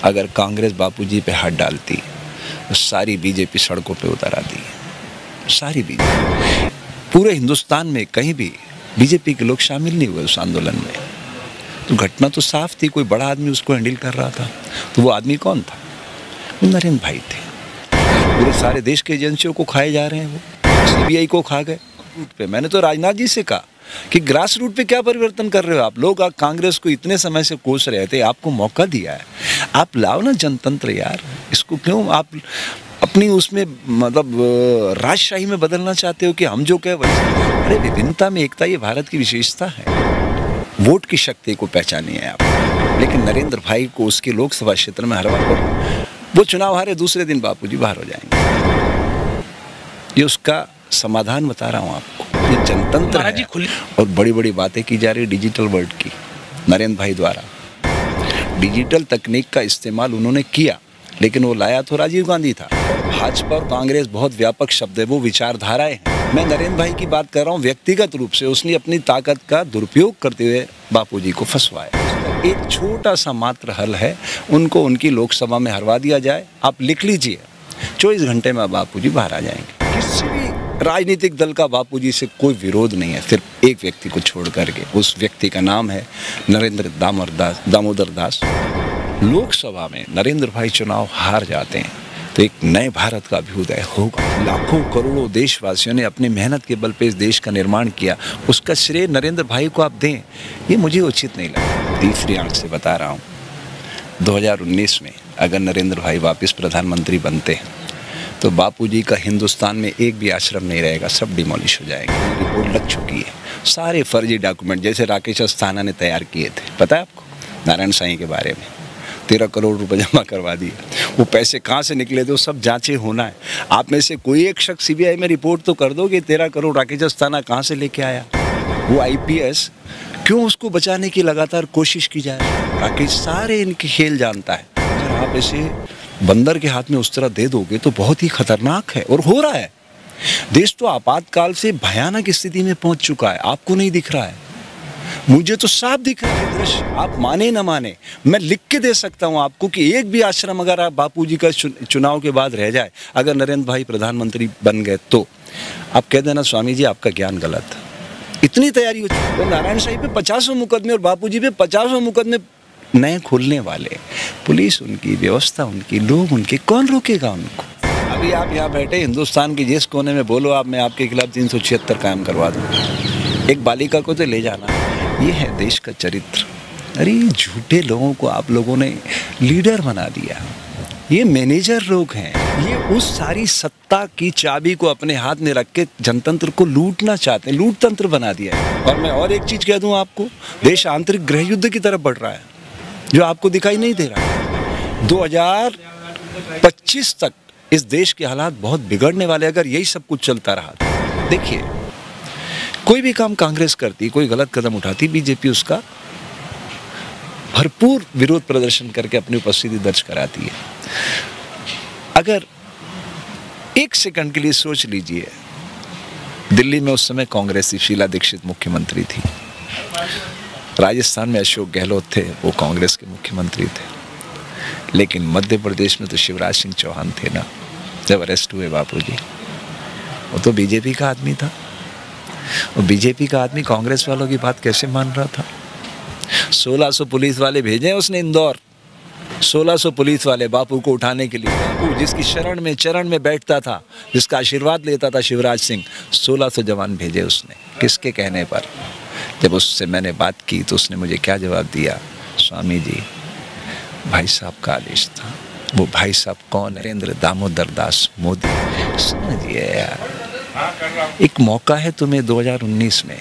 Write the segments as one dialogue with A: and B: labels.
A: अगर कांग्रेस बापूजी पे हाथ डालती तो सारी बीजेपी सड़कों पे उतर आती। सारी बीजेपी, पूरे हिंदुस्तान में कहीं भी बीजेपी के लोग शामिल नहीं हुए उस आंदोलन में। तो घटना तो साफ थी, कोई बड़ा आदमी उसको हैंडल कर रहा था। तो वो आदमी कौन था? वो नरेंद्र भाई थे। पूरे सारे देश के एजेंसियों को खाए जा रहे हैं, वो सीबीआई को खा गए। पे मैंने तो राजनाथ जी से कहा कि ग्रास रूट पे क्या परिवर्तन कर रहे हो आप लोग? कांग्रेस को इतने समय से कोस रहे थे, आपको मौका दिया है, आप लाओ ना जनतंत्र यार। इसको क्यों आप अपनी उसमें मतलब राजशाही में बदलना चाहते हो कि हम जो कहे वही? अरे विभिन्नता में एकता, ये भारत की विशेषता है। वोट की शक्ति को पहचानिए आप। लेकिन नरेंद्र भाई को उसके लोकसभा क्षेत्र में हरवा कर वो चुनाव हारे, दूसरे दिन बापूजी बाहर हो जाएंगे। ये उसका समाधान बता रहा हूँ आपको। ये जनतंत्र है और बड़ी बड़ी बातें की जा रही डिजिटल वर्ल्ड की नरेंद्र भाई द्वारा। डिजिटल तकनीक का इस्तेमाल उन्होंने किया, लेकिन वो लाया तो राजीव गांधी था। भाजपा और कांग्रेस बहुत व्यापक शब्द है, वो विचारधाराएं हैं। मैं नरेंद्र भाई की बात कर रहा हूँ व्यक्तिगत रूप से। उसने अपनी ताकत का दुरुपयोग करते हुए बापूजी को फंसवाया। एक छोटा सा मात्र हल है, उनको उनकी लोकसभा में हरवा दिया जाए। आप लिख लीजिए, 24 घंटे में बापूजी बाहर आ जाएंगे। किसी भी राजनीतिक दल का बापूजी से कोई विरोध नहीं है, सिर्फ एक व्यक्ति को छोड़ करके। उस व्यक्ति का नाम है नरेंद्र दामोदर दास। लोकसभा में नरेंद्र भाई चुनाव हार जाते हैं तो एक नए भारत का अभ्युदय होगा। लाखों करोड़ों देशवासियों ने अपनी मेहनत के बल पे इस देश का निर्माण किया, उसका श्रेय नरेंद्र भाई को आप दें, ये मुझे उचित नहीं लगा। तीसरी आंख से बता रहा हूँ, 2019 में अगर नरेंद्र भाई वापस प्रधानमंत्री बनते हैं तो बापूजी का हिंदुस्तान में एक भी आश्रम नहीं रहेगा, सब डिमोलिश हो जाएंगे। रिपोर्ट लग चुकी है। सारे फर्जी डॉक्यूमेंट जैसे राकेश अस्थाना ने तैयार किए थे, पता है आपको, नारायण साईं के बारे में 13 करोड़ रुपए जमा करवा दिए। वो पैसे कहाँ से निकले थे वो सब जांचें होना है। आप में से कोई एक शख्स सीबीआई में रिपोर्ट तो कर दो कि 13 करोड़ राकेश अस्थाना कहाँ से लेके आया। वो आईपीएस क्यों, उसको बचाने की लगातार कोशिश की जाए। राकेश सारे इनके खेल जानता है। अगर आप ऐसे बंदर के हाथ में उस तरह दे दोगे तो बहुत ही खतरनाक है, और हो रहा है। देश तो आपातकाल से भयानक स्थिति में पहुंच चुका है, आपको नहीं दिख रहा है, मुझे तो साफ दिख रहा है दृश्य। आप माने न माने, मैं लिख के दे सकता हूं आपको कि एक भी आश्रम अगर आप बापूजी का चुनाव के बाद रह जाए, अगर नरेंद्र भाई प्रधानमंत्री बन गए तो आप कह देना स्वामी जी आपका ज्ञान गलत। इतनी तैयारी हो चुकी है। नारायण साईं पे 50 मुकदमे और बापूजी पे 50 मुकदमे नए खुलने वाले। पुलिस उनकी, व्यवस्था उनकी, लोग उनके, कौन रोकेगा उनको? अभी आप यहाँ बैठे हिंदुस्तान के जिस कोने में बोलो आप, मैं आपके खिलाफ 376 कायम करवा दूँ। एक बालिका को तो ले जाना। ये है देश का चरित्र। अरे झूठे लोगों को आप लोगों ने लीडर बना दिया। ये मैनेजर लोग हैं, ये उस सारी सत्ता की चाबी को अपने हाथ में रख के जनतंत्र को लूटना चाहते हैं, लूट तंत्र बना दिया है। और मैं और एक चीज कह दूं आपको, देश आंतरिक गृह युद्ध की तरफ बढ़ रहा है, जो आपको दिखाई नहीं दे रहा। 2025 तक इस देश के हालात बहुत बिगड़ने वाले, अगर यही सब कुछ चलता रहा। देखिए, कोई भी काम कांग्रेस करती, कोई गलत कदम उठाती, बीजेपी उसका भरपूर विरोध प्रदर्शन करके अपनी उपस्थिति दर्ज कराती है। अगर एक सेकंड के लिए सोच लीजिए, दिल्ली में उस समय कांग्रेस की शीला दीक्षित मुख्यमंत्री थी, राजस्थान में अशोक गहलोत थे, वो कांग्रेस के मुख्यमंत्री थे, लेकिन मध्य प्रदेश में तो शिवराज सिंह चौहान थे ना, जब अरेस्ट हुए बापूजी। वो तो बीजेपी का आदमी था। और बीजेपी का आदमी कांग्रेस वालों की बात कैसे मान रहा था? 1600 पुलिस वाले भेजे उसने इंदौर, 1600 पुलिस वाले बापू को उठाने के लिए। बापू जिसकी चरण में बैठता था, जिसका आशीर्वाद लेता था शिवराज सिंह, 1600 जवान भेजे उसने। किसके कहने पर? जब उससे मैंने बात की तो उसने मुझे क्या जवाब दिया? स्वामी जी, भाई साहब का आदेश था। वो भाई साहब कौन है? नरेंद्र दामोदर दास मोदी। समझिए यार, एक मौका है तुम्हें 2019 में,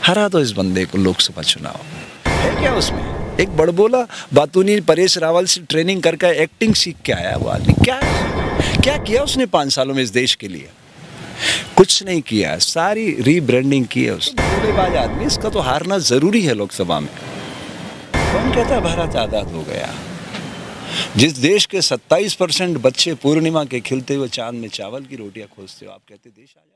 A: हरा दो इस बंदे को लोकसभा चुनाव। है क्या उसमें? एक बड़बोला बातूनी परेश रावल से ट्रेनिंग करके एक्टिंग सीख के आया वो आदमी। क्या किया उसने 5 सालों में इस देश के लिए? कुछ नहीं किया, सारी रीब्रांडिंग की है उसने। बल्लेबाज आदमी, इसका तो हारना जरूरी है लोकसभा में। कौन कहता है भारत आजाद हो गया? जिस देश के 27% बच्चे पूर्णिमा के खिलते हुए चांद में चावल की रोटियां खोजते हो, आप कहते देश आजाद।